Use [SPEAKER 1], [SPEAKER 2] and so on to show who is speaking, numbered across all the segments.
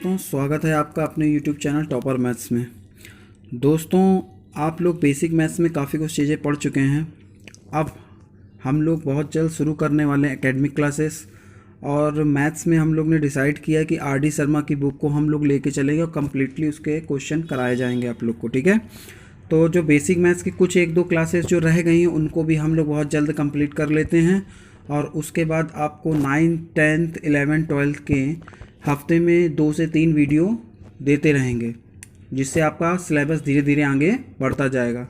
[SPEAKER 1] दोस्तों, स्वागत है आपका अपने YouTube चैनल टॉपर मैथ्स में। दोस्तों, आप लोग बेसिक मैथ्स में काफ़ी कुछ चीज़ें पढ़ चुके हैं। अब हम लोग बहुत जल्द शुरू करने वाले हैं एकेडमिक क्लासेस, और मैथ्स में हम लोग ने डिसाइड किया कि RD शर्मा की बुक को हम लोग लेके चलेंगे और कम्प्लीटली उसके क्वेश्चन कराए जाएंगे आप लोग को। ठीक है, तो जो बेसिक मैथ्स की कुछ एक दो क्लासेस जो रह गई हैं उनको भी हम लोग बहुत जल्द कंप्लीट कर लेते हैं, और उसके बाद आपको 9th 10th 11th 12th के हफ्ते में 2 से 3 वीडियो देते रहेंगे, जिससे आपका सिलेबस धीरे धीरे आगे बढ़ता जाएगा।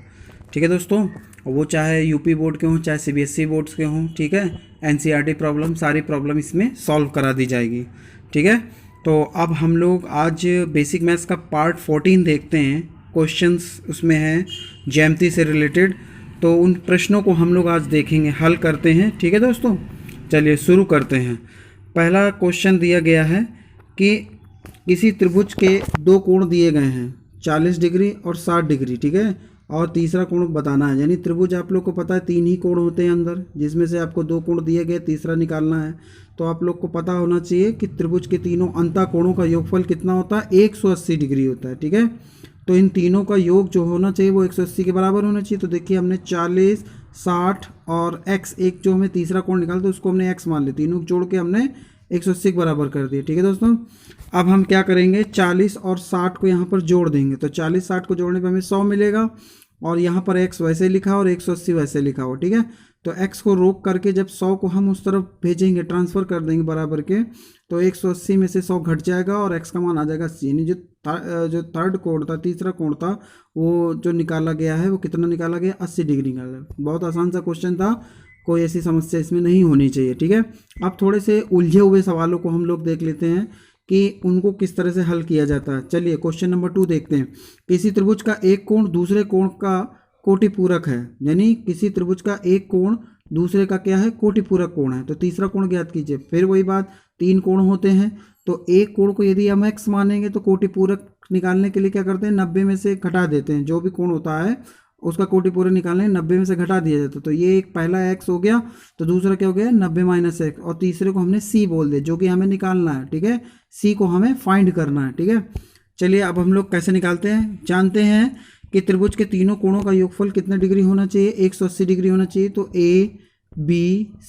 [SPEAKER 1] ठीक है दोस्तों, वो चाहे यूपी बोर्ड के हों चाहे CBSE बोर्ड्स के हों, ठीक है, NCERT प्रॉब्लम, सारी प्रॉब्लम इसमें सॉल्व करा दी जाएगी। ठीक है, तो अब हम लोग आज बेसिक मैथ्स का पार्ट 14 देखते हैं। क्वेश्चंस उसमें हैं ज्यामिति से रिलेटेड, तो उन प्रश्नों को हम लोग आज देखेंगे, हल करते हैं। ठीक है दोस्तों, चलिए शुरू करते हैं। पहला क्वेश्चन दिया गया है कि किसी त्रिभुज के दो कोण दिए गए हैं, 40 डिग्री और 60 डिग्री। ठीक है, और तीसरा कोण बताना है। यानी त्रिभुज आप लोग को पता है 3 ही कोण होते हैं अंदर, जिसमें से आपको 2 कोण दिए गए, तीसरा निकालना है। तो आप लोग को पता होना चाहिए कि त्रिभुज के तीनों अंतः कोणों का योगफल कितना होता है, 180 डिग्री होता है। ठीक है, तो इन तीनों का योग जो होना चाहिए वो 180 के बराबर होना चाहिए। तो देखिए, हमने 40, 60 और x, एक जो हमें तीसरा कोण निकाला तो उसको हमने x मान लिया, तीनों को जोड़ के हमने 180 के बराबर कर दिया। ठीक है दोस्तों, अब हम क्या करेंगे, 40 और 60 को यहाँ पर जोड़ देंगे, तो 40 60 को जोड़ने पर हमें 100 मिलेगा, और यहाँ पर x वैसे लिखा और 180 वैसे लिखा हो। ठीक है, तो x को रोक करके जब 100 को हम उस तरफ भेजेंगे, ट्रांसफ़र कर देंगे बराबर के, तो 180 में से 100 घट जाएगा और x का मान आ जाएगा 80। यानी जो थर्ड कोण था, तीसरा कोण था, वो जो निकाला गया है वो कितना निकाला गया, 80 डिग्री निकाला। बहुत आसान सा क्वेश्चन था, कोई ऐसी समस्या इसमें नहीं होनी चाहिए। ठीक है, अब थोड़े से उलझे हुए सवालों को हम लोग देख लेते हैं कि उनको किस तरह से हल किया जाता है। चलिए क्वेश्चन नंबर 2 देखते हैं। किसी त्रिभुज का एक कोण दूसरे कोण का कोटि पूरक है, यानी किसी त्रिभुज का एक कोण दूसरे का क्या है, कोटि पूरक कोण है। तो तीसरा कोण ज्ञात कीजिए। फिर वही बात, 3 कोण होते हैं, तो एक कोण को यदि हम x मानेंगे तो कोटि पूरक निकालने के लिए क्या करते हैं, 90 में से घटा देते हैं। जो भी कोण होता है उसका कोटि पूरक निकालने 90 में से घटा दिया जाता है। तो ये एक पहला x हो गया, तो दूसरा क्या हो गया, 90 - x, और तीसरे को हमने c बोल दिया, जो कि हमें निकालना है। ठीक है, c को हमें फाइंड करना है। ठीक है, चलिए अब हम लोग कैसे निकालते हैं, जानते हैं कि त्रिभुज के तीनों कोणों का योगफल कितना डिग्री होना चाहिए, 180 डिग्री होना चाहिए। तो a b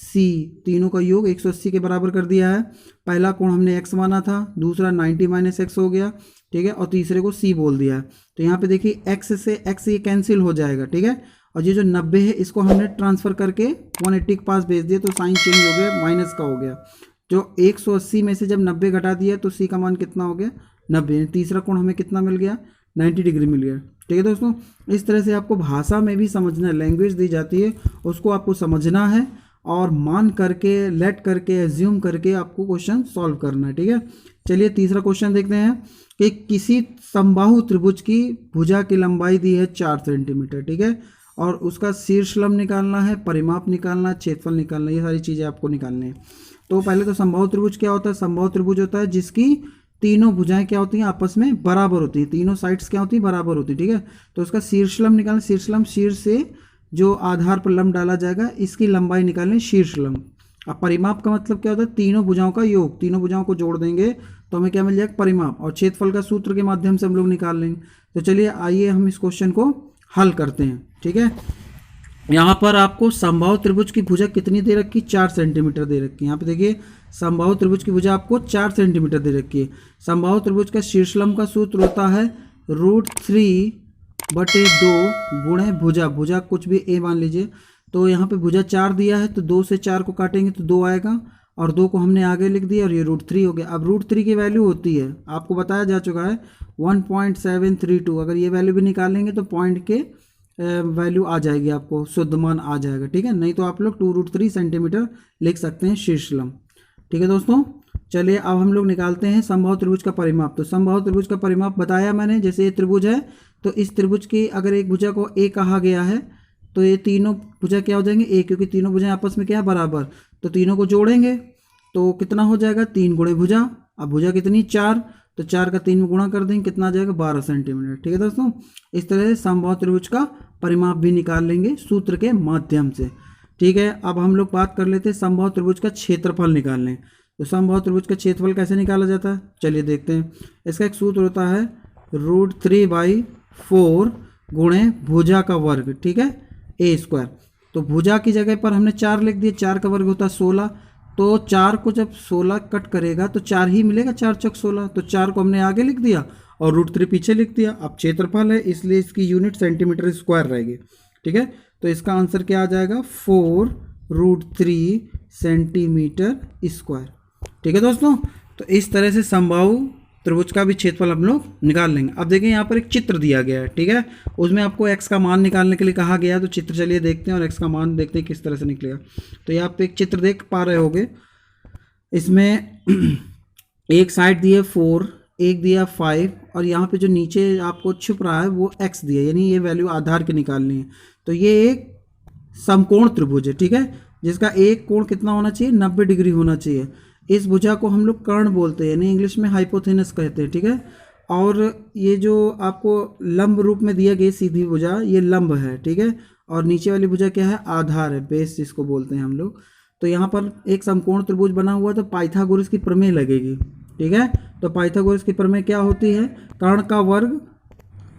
[SPEAKER 1] c तीनों का योग 180 के बराबर कर दिया है। पहला कोण हमने x माना था, दूसरा 90 - x हो गया। ठीक है, और तीसरे को c बोल दिया है। तो यहाँ पे देखिए x से x ये कैंसिल हो जाएगा। ठीक है, और ये जो 90 है इसको हमने ट्रांसफ़र करके 180 के पास भेज दिया, तो साइन चेंज हो गया, माइनस का हो गया। जो 180 में से जब 90 घटा दिया तो c का मान कितना हो गया, 90। तीसरा कोण हमें कितना मिल गया, 90 डिग्री मिल गया। ठीक है दोस्तों, इस तरह से आपको भाषा में भी समझना है, लैंग्वेज दी जाती है उसको आपको समझना है, और मान करके, लेट करके, एज्यूम करके आपको क्वेश्चन सॉल्व करना है। ठीक है, चलिए तीसरा क्वेश्चन देखते हैं कि किसी समबाहु त्रिभुज की भुजा की लंबाई दी है 4 सेंटीमीटर। ठीक है, और उसका शीर्ष लंब निकालना है, परिमाप निकालना है, क्षेत्रफल निकालना है, ये सारी चीज़ें आपको निकालनी है। तो पहले तो समबाहु त्रिभुज क्या होता है, समबाहु त्रिभुज होता है जिसकी तीनों भुजाएं क्या होती हैं, आपस में बराबर होती हैं, तीनों साइड्स क्या होती हैं, बराबर होती हैं। ठीक है, तो उसका शीर्ष लंब निकालना, शीर्ष लंब, शीर्ष से जो आधार पर लंब डाला जाएगा इसकी लंबाई निकालनी, शीर्ष लंब। अब परिमाप का मतलब क्या होता है, तीनों भुजाओं का योग, तीनों भुजाओं को जोड़ देंगे तो हमें क्या मिल जाएगा, परिमाप, और क्षेत्रफल का सूत्र के माध्यम से हम लोग निकाल लेंगे। तो चलिए आइए हम इस क्वेश्चन को हल करते हैं। ठीक है, यहाँ पर आपको समबाहु त्रिभुज की भुजा कितनी दे रखी, 4 सेंटीमीटर दे रखी है। यहाँ पे देखिए समबाहु त्रिभुज की भुजा आपको 4 सेंटीमीटर दे रखी है। समबाहु त्रिभुज का शीर्षलंब का सूत्र होता है √3/2 गुणे भुजा, भुजा कुछ भी a मान लीजिए। तो यहाँ पे भुजा 4 दिया है, तो 2 से 4 को काटेंगे तो 2 आएगा, और 2 को हमने आगे लिख दिया, और ये √3 हो गया। अब √3 की वैल्यू होती है, आपको बताया जा चुका है 1.732। अगर ये वैल्यू भी निकालेंगे तो पॉइंट के वैल्यू आ जाएगी, आपको शुद्ध मान आ जाएगा। ठीक है, नहीं तो आप लोग 2√3 सेंटीमीटर लिख सकते हैं शीर्षलंब। ठीक है दोस्तों, चलिए अब हम लोग निकालते हैं समबाहु त्रिभुज का परिमाप। तो समबाहु त्रिभुज का परिमाप बताया मैंने, जैसे ये त्रिभुज है तो इस त्रिभुज की अगर एक भुजा को a कहा गया है तो ये तीनों भुजा क्या हो जाएंगे, a, क्योंकि तीनों भुजाएं आपस में क्या है, बराबर। तो तीनों को जोड़ेंगे तो कितना हो जाएगा, 3 गुणे भुजा। अब भुजा कितनी, 4, तो 4 का 3 में गुणा कर देंगे, कितना आ जाएगा, 12 सेंटीमीटर। ठीक है दोस्तों, इस तरह से समबाहु त्रिभुज का परिमाप भी निकाल लेंगे सूत्र के माध्यम से। ठीक है, अब हम लोग बात कर लेते हैं समबाहु त्रिभुज का क्षेत्रफल निकालने। तो समबाहु त्रिभुज का क्षेत्रफल कैसे निकाला जाता है, चलिए देखते हैं। इसका एक सूत्र होता है √3/4 गुणे भुजा का वर्ग, ठीक है, a²। तो भुजा की जगह पर हमने 4 लिख दिया, 4 का वर्ग होता है 16, तो 4 को जब 16 कट करेगा तो 4 ही मिलेगा, 4 चौक 16, तो 4 को हमने आगे लिख दिया और √3 पीछे लिख दिया। अब क्षेत्रफल है इसलिए इसकी यूनिट सेंटीमीटर स्क्वायर रहेगी, ठीक है। तो इसका आंसर क्या आ जाएगा, 4√3 सेंटीमीटर स्क्वायर, ठीक है दोस्तों। तो इस तरह से समबाहु त्रिभुज का भी क्षेत्रफल हम लोग निकाल लेंगे। अब देखिए यहाँ पर एक चित्र दिया गया है, ठीक है, उसमें आपको x का मान निकालने के लिए कहा गया है। तो चित्र चलिए देखते हैं और x का मान देखते हैं किस तरह से निकलेगा। तो यहाँ पे एक चित्र देख पा रहे होगे, इसमें एक साइड दिए 4, एक दिया 5 और यहाँ पे जो नीचे आपको छुप रहा है वो x दिया, यानी ये वैल्यू आधार की निकालनी है। तो ये एक समकोण त्रिभुज है, ठीक है, जिसका एक कोण कितना होना चाहिए, 90 डिग्री होना चाहिए। इस भुजा को हम लोग कर्ण बोलते हैं, यानी इंग्लिश में हाइपोथेनस कहते हैं, ठीक है। और ये जो आपको लंब रूप में दिया गया सीधी भुजा, ये लंब है, ठीक है, और नीचे वाली भुजा क्या है, आधार है, बेस जिसको बोलते हैं हम लोग। तो यहाँ पर एक समकोण त्रिभुज बना हुआ है, तो पाइथागोरस की प्रमेय लगेगी, ठीक है। तो पाइथागोरस की प्रमेय क्या होती है, कर्ण का वर्ग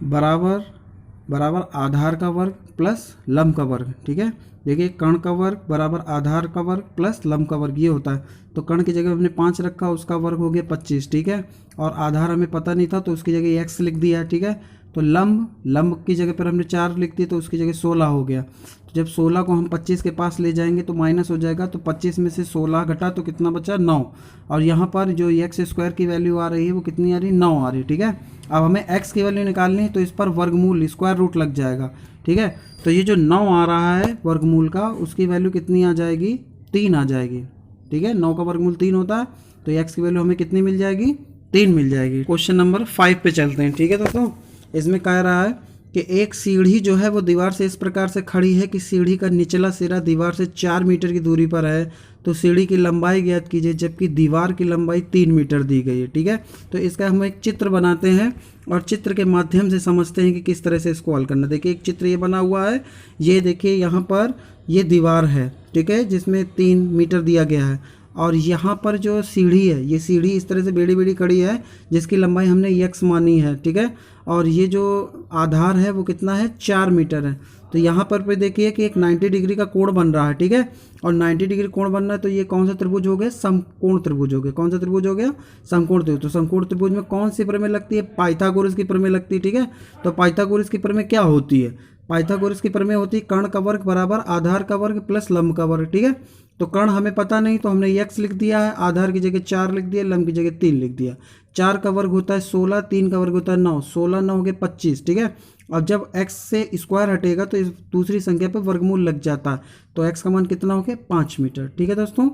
[SPEAKER 1] बराबर आधार का वर्ग प्लस लंब का वर्ग, ठीक है। देखिए कर्ण का वर्ग बराबर आधार का वर्ग प्लस लंब का वर्ग, ये होता है। तो कर्ण की जगह हमने 5 रखा, उसका वर्ग हो गया 25, ठीक है, और आधार हमें पता नहीं था तो उसकी जगह x लिख दिया, ठीक है। तो लंब की जगह पर हमने 4 लिख दिया, तो उसकी जगह 16 हो गया। तो जब 16 को हम 25 के पास ले जाएंगे तो माइनस हो जाएगा, तो 25 में से 16 घटा तो कितना बचा, 9। और यहाँ पर जो x² की वैल्यू आ रही है वो कितनी आ रही है, 9 आ रही है, ठीक है। अब हमें x की वैल्यू निकालनी है, तो इस पर वर्गमूल स्क्वायर रूट लग जाएगा, ठीक है। तो ये जो 9 आ रहा है वर्गमूल का, उसकी वैल्यू कितनी आ जाएगी, 3 आ जाएगी, ठीक है। 9 का वर्गमूल 3 होता है, तो x की वैल्यू हमें कितनी मिल जाएगी, 3 मिल जाएगी। क्वेश्चन नंबर 5 पे चलते हैं, ठीक है दोस्तों। इसमें कह रहा है कि एक सीढ़ी जो है वो दीवार से इस प्रकार से खड़ी है कि सीढ़ी का निचला सिरा दीवार से 4 मीटर की दूरी पर है। तो सीढ़ी की लंबाई ज्ञात कीजिए, जबकि दीवार की लंबाई 3 मीटर दी गई है, ठीक है। तो इसका हम एक चित्र बनाते हैं और चित्र के माध्यम से समझते हैं कि किस तरह से इसको हल करना। देखिए एक चित्र ये बना हुआ है, ये देखिए यहाँ पर ये दीवार है, ठीक है, जिसमें 3 मीटर दिया गया है। और यहाँ पर जो सीढ़ी है, ये सीढ़ी इस तरह से बेड़ी खड़ी है, जिसकी लंबाई हमने x मानी है, ठीक है। और ये जो आधार है वो कितना है, 4 मीटर है। तो यहाँ पर देखिए कि एक 90 डिग्री का कोण बन रहा है, ठीक है, और 90 डिग्री कोण बन रहा है। तो ये कौन सा त्रिभुज हो गया, समकोण त्रिभुज हो गया। कौन सा त्रिभुज हो गया, समकोण त्रिभुज। तो समकोण त्रिभुज में कौन सी प्रमेय लगती है, पाइथागोरस की प्रमेय लगती है, ठीक है। तो पाइथागोरस की प्रमेय क्या होती है, पाइथागोरस की प्रमेय होती है कर्ण का वर्ग बराबर आधार का वर्ग प्लस लंब का वर्ग, ठीक है। तो कर्ण हमें पता नहीं, तो हमने x लिख दिया है, आधार की जगह 4 लिख दिया, लंब की जगह 3 लिख दिया। 4 का वर्ग होता है 16, 3 का वर्ग होता है 9, 16 9 हो गए 25, ठीक है। अब जब x से स्क्वायर हटेगा तो इस दूसरी संख्या पर वर्गमूल लग जाता है, तो x का मान कितना हो गया, 5 मीटर, ठीक है दोस्तों।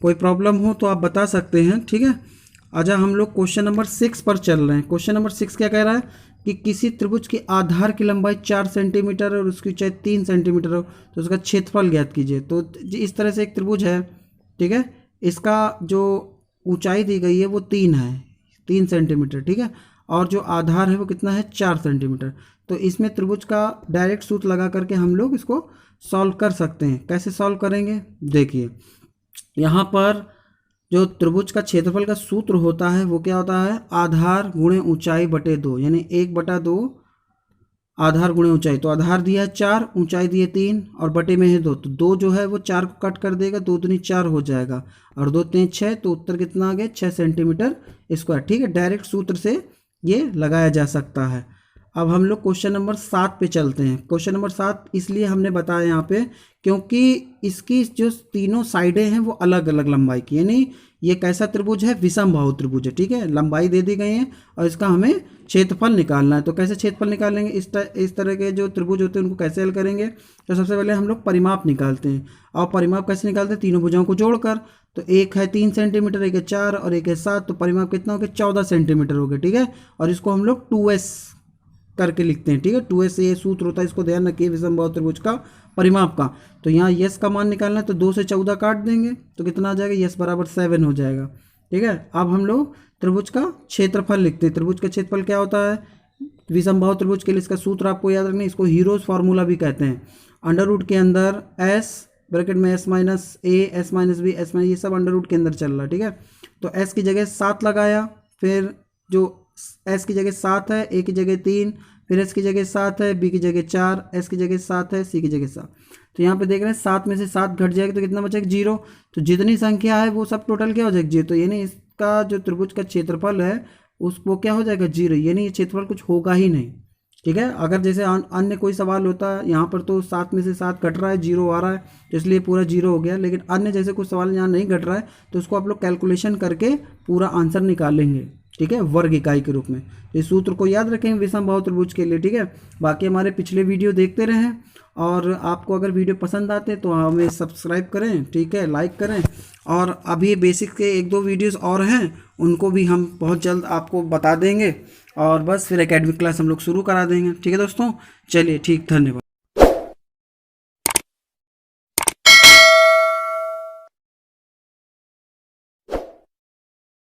[SPEAKER 1] कोई प्रॉब्लम हो तो आप बता सकते हैं, ठीक है। अच्छा हम लोग क्वेश्चन नंबर 6 पर चल रहे हैं। क्वेश्चन नंबर 6 क्या कह रहा है कि किसी त्रिभुज की आधार की लंबाई 4 सेंटीमीटर और उसकी ऊंचाई 3 सेंटीमीटर हो, तो उसका क्षेत्रफल ज्ञात कीजिए। तो इस तरह से एक त्रिभुज है, ठीक है, इसका जो ऊंचाई दी गई है वो 3 सेंटीमीटर, ठीक है, और जो आधार है वो कितना है, 4 सेंटीमीटर। तो इसमें त्रिभुज का डायरेक्ट सूत्र लगा करके हम लोग इसको सॉल्व कर सकते हैं। कैसे सॉल्व करेंगे, देखिए यहाँ पर जो त्रिभुज का क्षेत्रफल का सूत्र होता है वो क्या होता है, आधार गुणे ऊंचाई बटे 2, यानी 1/2 आधार गुणे ऊंचाई। तो आधार दिया है 4, ऊंचाई दी है 3 और बटे में है 2, तो 2 जो है वो 4 को कट कर देगा, 2 दूनी 4 हो जाएगा और 2 3 6, तो उत्तर कितना आ गया, 6 सेंटीमीटर स्क्वायर, ठीक है। डायरेक्ट सूत्र से ये लगाया जा सकता है। अब हम लोग क्वेश्चन नंबर 7 पे चलते हैं। क्वेश्चन नंबर 7 इसलिए हमने बताया यहाँ पे क्योंकि इसकी जो तीनों साइडें हैं वो अलग अलग लंबाई की, यानी ये कैसा त्रिभुज है, विषमबाहु त्रिभुज है, ठीक है। लंबाई दे दी गई है और इसका हमें क्षेत्रफल निकालना है। तो कैसे क्षेत्रफल निकालेंगे, इस तरह के जो त्रिभुज होते हैं उनको कैसे हल करेंगे, तो सबसे पहले हम लोग परिमाप निकालते हैं। और परिमाप कैसे निकालते हैं, तीनों भुजाओं को जोड़कर। तो एक है 3 सेंटीमीटर, एक है 4 और एक है 7, तो परिमाप कितना हो गया, 14 सेंटीमीटर हो गया, ठीक है। और इसको हम लोग 2s करके लिखते हैं, ठीक है। 2s ये सूत्र होता है, इसको ध्यान रखिए, विषमबाहु त्रिभुज का परिमाप का। तो यहाँ यस का मान निकालना है, तो 2 से 14 काट देंगे तो कितना आ जाएगा, यस बराबर 7 हो जाएगा, ठीक है। अब हम लोग त्रिभुज का क्षेत्रफल लिखते हैं। त्रिभुज का क्षेत्रफल क्या होता है, विषमबाहु त्रिभुज के लिए इसका सूत्र आपको याद रखना है, इसको हीरोज फार्मूला भी कहते हैं। अंडर रूट के अंदर s ब्रैकेट में S minus A, S minus B, S minus, ये सब अंडर रूट के अंदर चल रहा है, ठीक है। तो एस की जगह 7 लगाया, फिर जो एस की जगह 7 है, ए की जगह 3, फिर एस की जगह 7 है, बी की जगह 4, एस की जगह 7 है, सी की जगह 7। तो यहाँ पे देख रहे हैं 7 में से 7 घट जाएगा तो कितना बचेगा 0। तो जितनी संख्या है वो सब टोटल क्या हो जाएगा 0। तो यानी इसका जो त्रिभुज का क्षेत्रफल है वो क्या हो जाएगा 0, यानी ये क्षेत्रफल कुछ होगा ही नहीं, ठीक है। अगर जैसे अन्य कोई सवाल होता है, यहाँ पर तो 7 में से 7 घट रहा है, 0 आ रहा है, तो इसलिए पूरा 0 हो गया। लेकिन अन्य जैसे कुछ सवाल यहाँ नहीं घट रहा है तो उसको आप लोग कैलकुलेशन करके पूरा आंसर निकालेंगे, ठीक है, वर्ग इकाई के रूप में। इस सूत्र को याद रखें विषम बाहु त्रिभुज के लिए, ठीक है। बाकी हमारे पिछले वीडियो देखते रहें, और आपको अगर वीडियो पसंद आते तो हमें सब्सक्राइब करें, ठीक है, लाइक करें। और अभी बेसिक के 1-2 वीडियोस और हैं, उनको भी हम बहुत जल्द आपको बता देंगे, और बस फिर एकेडमिक क्लास हम लोग शुरू करा देंगे, ठीक है दोस्तों। चलिए ठीक, धन्यवाद।